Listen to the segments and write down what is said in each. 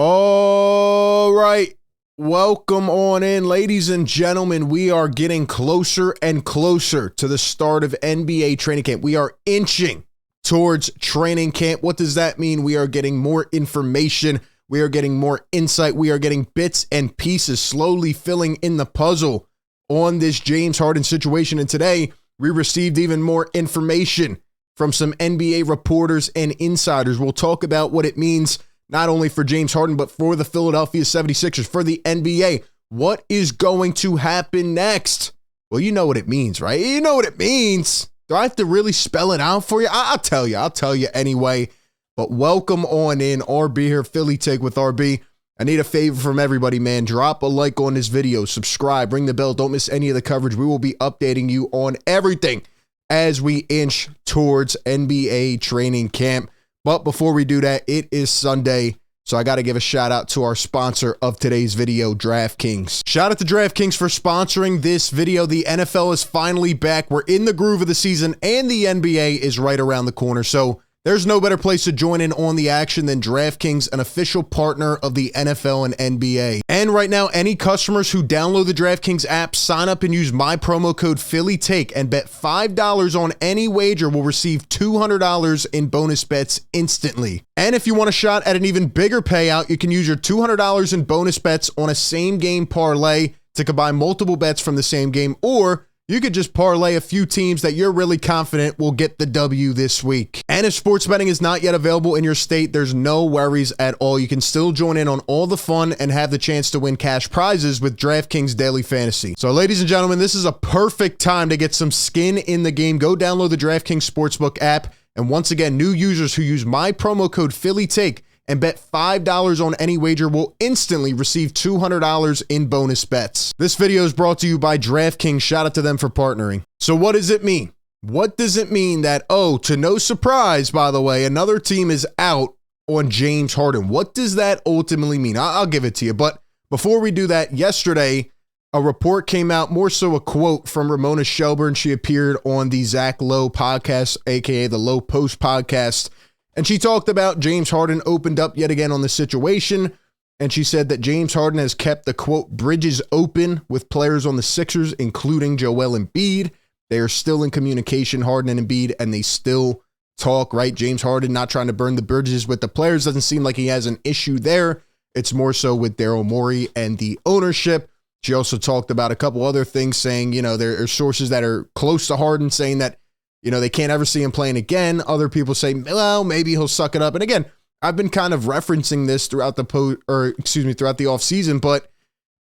All right. Welcome on in, ladies and gentlemen. We are getting closer and closer to the start of NBA training camp. We are inching towards training camp. What does that mean? We are getting more information. We are getting more insight. We are getting bits and pieces slowly filling in the puzzle on this James Harden situation. And today we received even more information from some NBA reporters and insiders. We'll talk about what it means not only for James Harden, but for the Philadelphia 76ers, for the NBA. What is going to happen next? Well, you know what it means, right? You know what it means. Do I have to really spell it out for you? I'll tell you. I'll tell you anyway. But welcome on in. RB here, Philly Take with RB. I need a favor from everybody, man. Drop a like on this video. Subscribe. Ring the bell. Don't miss any of the coverage. We will be updating you on everything as we inch towards NBA training camp. But before we do that, it is Sunday, so I got to give a shout out to our sponsor of today's video, DraftKings. Shout out to DraftKings for sponsoring this video. The NFL is finally back. We're in the groove of the season, and the NBA is right around the corner. So there's no better place to join in on the action than DraftKings, an official partner of the NFL and NBA. And right now, any customers who download the DraftKings app, sign up and use my promo code PhillyTake and bet $5 on any wager will receive $200 in bonus bets instantly. And if you want a shot at an even bigger payout, you can use your $200 in bonus bets on a same game parlay to combine multiple bets from the same game, or you could just parlay a few teams that you're really confident will get the W this week. And if sports betting is not yet available in your state, there's no worries at all. You can still join in on all the fun and have the chance to win cash prizes with DraftKings Daily Fantasy. So ladies and gentlemen, this is a perfect time to get some skin in the game. Go download the DraftKings Sportsbook app. And once again, new users who use my promo code PhillyTake and bet $5 on any wager will instantly receive $200 in bonus bets. This video is brought to you by DraftKings. Shout out to them for partnering. So what does it mean? What does it mean that, to no surprise, by the way, another team is out on James Harden? What does that ultimately mean? I'll give it to you. But before we do that, yesterday, a report came out, more so a quote from Ramona Shelburne. She appeared on the Zach Lowe podcast, aka the Low Post podcast. And she talked about James Harden opened up yet again on the situation. And she said that James Harden has kept the, quote, bridges open with players on the Sixers, including Joel Embiid. They are still in communication, Harden and Embiid, and they still talk, right? James Harden not trying to burn the bridges with the players. Doesn't seem like he has an issue there. It's more so with Daryl Morey and the ownership. She also talked about a couple other things, saying, there are sources that are close to Harden saying that, they can't ever see him playing again. Other people say, well, maybe he'll suck it up. And again, I've been kind of referencing this throughout the throughout the offseason, but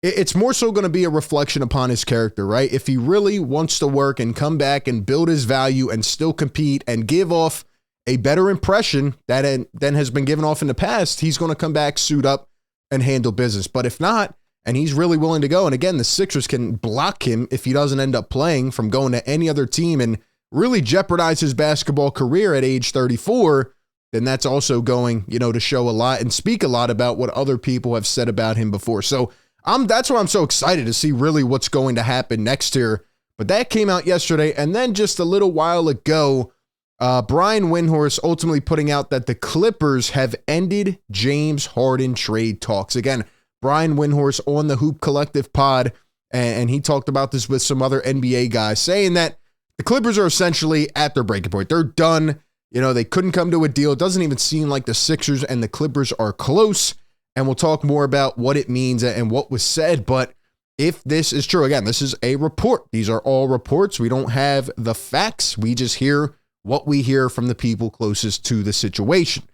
it's more so going to be a reflection upon his character, right? If he really wants to work and come back and build his value and still compete and give off a better impression than has been given off in the past, he's going to come back, suit up, and handle business. But if not, and he's really willing to go, and again, the Sixers can block him if he doesn't end up playing from going to any other team and really jeopardize his basketball career at age 34, then that's also going, to show a lot and speak a lot about what other people have said about him before. So that's why I'm so excited to see really what's going to happen next year. But that came out yesterday. And then just a little while ago, Brian Windhorst ultimately putting out that the Clippers have ended James Harden trade talks. Again, Brian Windhorst on the Hoop Collective pod, and he talked about this with some other NBA guys, saying that the Clippers are essentially at their breaking point. They're done. They couldn't come to a deal. It doesn't even seem like the Sixers and the Clippers are close. And we'll talk more about what it means and what was said. But if this is true, again, this is a report. These are all reports. We don't have the facts. We just hear what we hear from the people closest to the situation.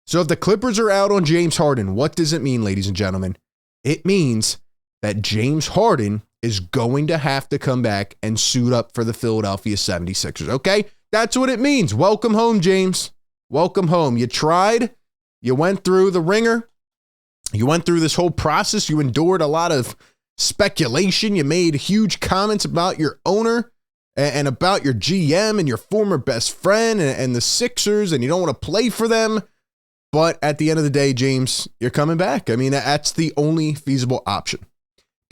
So if the Clippers are out on James Harden, what does it mean, ladies and gentlemen? It means that James Harden is going to have to come back and suit up for the Philadelphia 76ers, okay? That's what it means. Welcome home, James. Welcome home. You tried. You went through the ringer. You went through this whole process. You endured a lot of speculation. You made huge comments about your owner and about your GM and your former best friend and the Sixers, and you don't want to play for them. But at the end of the day, James, you're coming back. I mean, that's the only feasible option.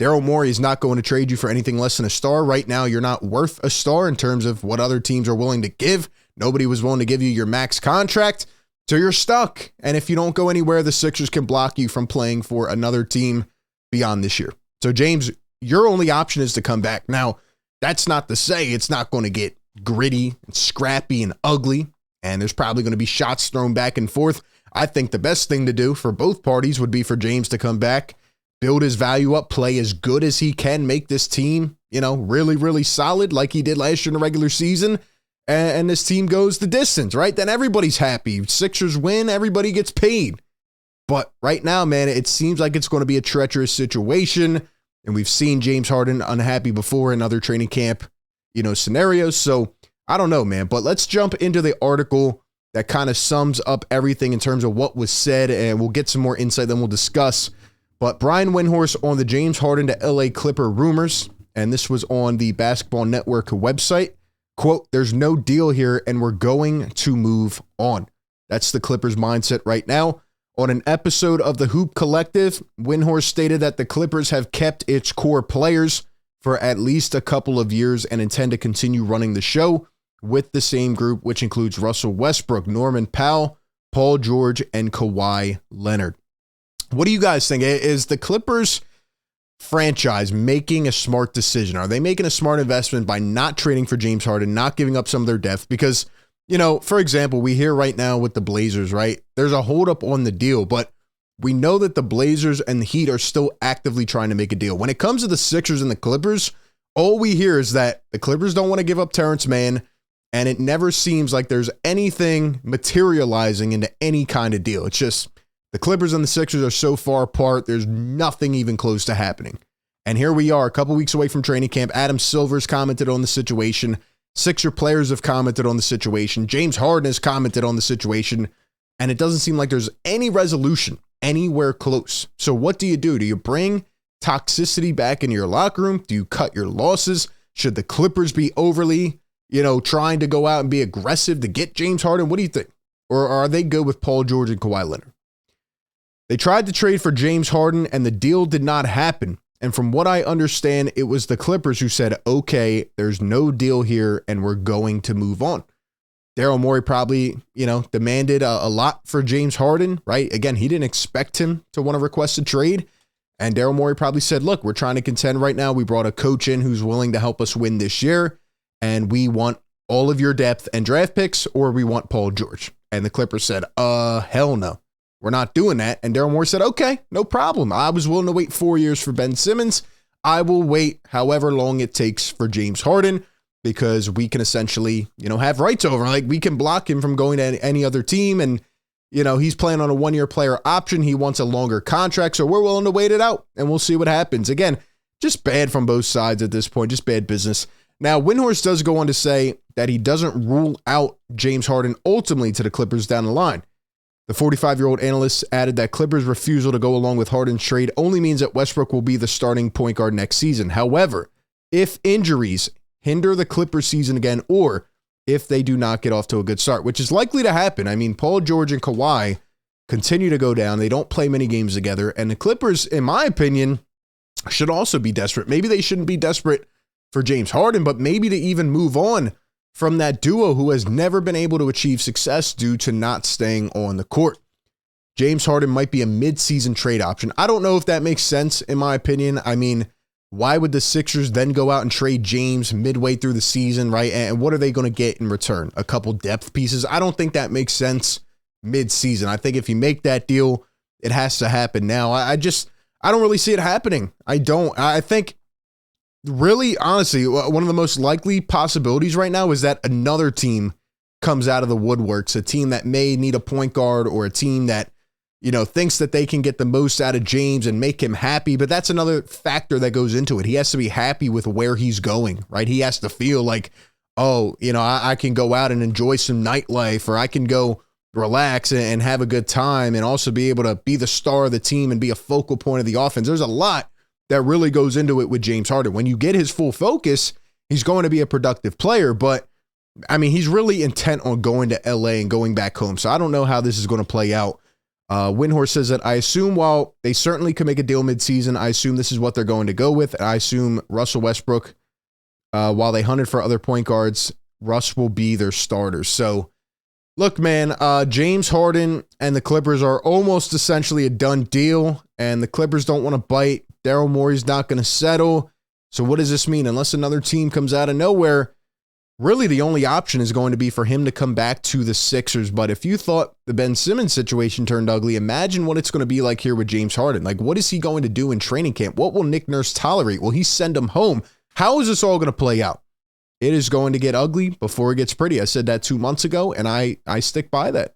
Daryl Morey is not going to trade you for anything less than a star. Right now, you're not worth a star in terms of what other teams are willing to give. Nobody was willing to give you your max contract. So you're stuck. And if you don't go anywhere, the Sixers can block you from playing for another team beyond this year. So James, your only option is to come back. Now, that's not to say it's not going to get gritty and scrappy and ugly. And there's probably going to be shots thrown back and forth. I think the best thing to do for both parties would be for James to come back, build his value up, play as good as he can, make this team, really, really solid like he did last year in the regular season. And this team goes the distance, right? Then everybody's happy. Sixers win, everybody gets paid. But right now, man, it seems like it's going to be a treacherous situation. And we've seen James Harden unhappy before in other training camp, scenarios. So I don't know, man. But let's jump into the article that kind of sums up everything in terms of what was said. And we'll get some more insight, then we'll discuss. But Brian Windhorst on the James Harden to LA Clipper rumors. And this was on the Basketball Network website. Quote, "There's no deal here and we're going to move on." That's the Clippers mindset right now. On an episode of the Hoop Collective, Windhorst stated that the Clippers have kept its core players for at least a couple of years and intend to continue running the show with the same group, which includes Russell Westbrook, Norman Powell, Paul George, and Kawhi Leonard. What do you guys think? Is the Clippers franchise making a smart decision? Are they making a smart investment by not trading for James Harden, not giving up some of their depth? Because, for example, we hear right now with the Blazers, right? There's a holdup on the deal, but we know that the Blazers and the Heat are still actively trying to make a deal. When it comes to the Sixers and the Clippers, all we hear is that the Clippers don't want to give up Terrence Mann, and it never seems like there's anything materializing into any kind of deal. It's just the Clippers and the Sixers are so far apart, there's nothing even close to happening. And here we are, a couple weeks away from training camp. Adam Silver's commented on the situation. Sixer players have commented on the situation. James Harden has commented on the situation. And it doesn't seem like there's any resolution anywhere close. So what do? Do you bring toxicity back into your locker room? Do you cut your losses? Should the Clippers be overly, trying to go out and be aggressive to get James Harden? What do you think? Or are they good with Paul George and Kawhi Leonard? They tried to trade for James Harden and the deal did not happen. And from what I understand, it was the Clippers who said, okay, there's no deal here and we're going to move on. Daryl Morey probably, demanded a lot for James Harden, right? Again, he didn't expect him to want to request a trade. And Daryl Morey probably said, look, we're trying to contend right now. We brought a coach in who's willing to help us win this year. And we want all of your depth and draft picks, or we want Paul George. And the Clippers said, hell no. We're not doing that. And Daryl Morey said, okay, no problem. I was willing to wait 4 years for Ben Simmons. I will wait however long it takes for James Harden because we can essentially, have rights over him. Like we can block him from going to any other team. And, he's playing on a 1-year player option. He wants a longer contract. So we're willing to wait it out and we'll see what happens. Again, just bad from both sides at this point, just bad business. Now, Windhorst does go on to say that he doesn't rule out James Harden ultimately to the Clippers down the line. The 45-year-old analyst added that Clippers' refusal to go along with Harden's trade only means that Westbrook will be the starting point guard next season. However, if injuries hinder the Clippers season again, or if they do not get off to a good start, which is likely to happen. I mean, Paul George and Kawhi continue to go down. They don't play many games together. And the Clippers, in my opinion, should also be desperate. Maybe they shouldn't be desperate for James Harden, but maybe to even move on from that duo who has never been able to achieve success due to not staying on the court. James Harden might be a mid-season trade option. I don't know if that makes sense, in my opinion. I mean, why would the Sixers then go out and trade James midway through the season, right? And what are they going to get in return? A couple depth pieces? I don't think that makes sense mid-season. I think if you make that deal, it has to happen now. I don't really see it happening. I don't. I think really, honestly, one of the most likely possibilities right now is that another team comes out of the woodworks, a team that may need a point guard or a team that, thinks that they can get the most out of James and make him happy. But that's another factor that goes into it. He has to be happy with where he's going, right? He has to feel like, I can go out and enjoy some nightlife, or I can go relax and have a good time and also be able to be the star of the team and be a focal point of the offense. There's a lot that really goes into it with James Harden. When you get his full focus, he's going to be a productive player, but I mean, he's really intent on going to LA and going back home. So I don't know how this is going to play out. Windhorst says that I assume while they certainly could make a deal midseason, I assume this is what they're going to go with. I assume Russell Westbrook, while they hunted for other point guards, Russ will be their starter. So Look, man, James Harden and the Clippers are almost essentially a done deal, and the Clippers don't want to bite. Daryl Morey's not going to settle. So what does this mean? Unless another team comes out of nowhere, really the only option is going to be for him to come back to the Sixers. But if you thought the Ben Simmons situation turned ugly, imagine what it's going to be like here with James Harden. Like, what is he going to do in training camp? What will Nick Nurse tolerate? Will he send him home? How is this all going to play out? It is going to get ugly before it gets pretty. I said that 2 months ago, and I stick by that.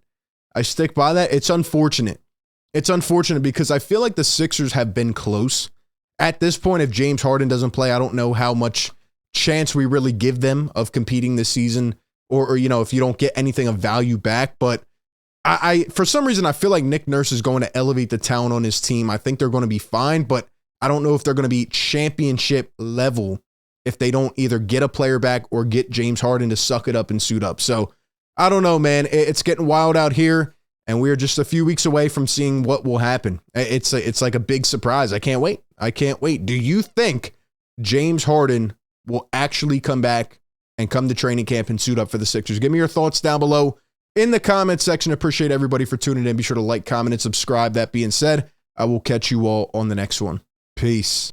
I stick by that. It's unfortunate. It's unfortunate because I feel like the Sixers have been close. At this point, if James Harden doesn't play, I don't know how much chance we really give them of competing this season, or if you don't get anything of value back. But I for some reason, I feel like Nick Nurse is going to elevate the talent on his team. I think they're going to be fine, but I don't know if they're going to be championship level if they don't either get a player back or get James Harden to suck it up and suit up. So I don't know, man. It's getting wild out here, and we're just a few weeks away from seeing what will happen. It's like a big surprise. I can't wait. I can't wait. Do you think James Harden will actually come back and come to training camp and suit up for the Sixers? Give me your thoughts down below in the comment section. Appreciate everybody for tuning in. Be sure to like, comment, and subscribe. That being said, I will catch you all on the next one. Peace.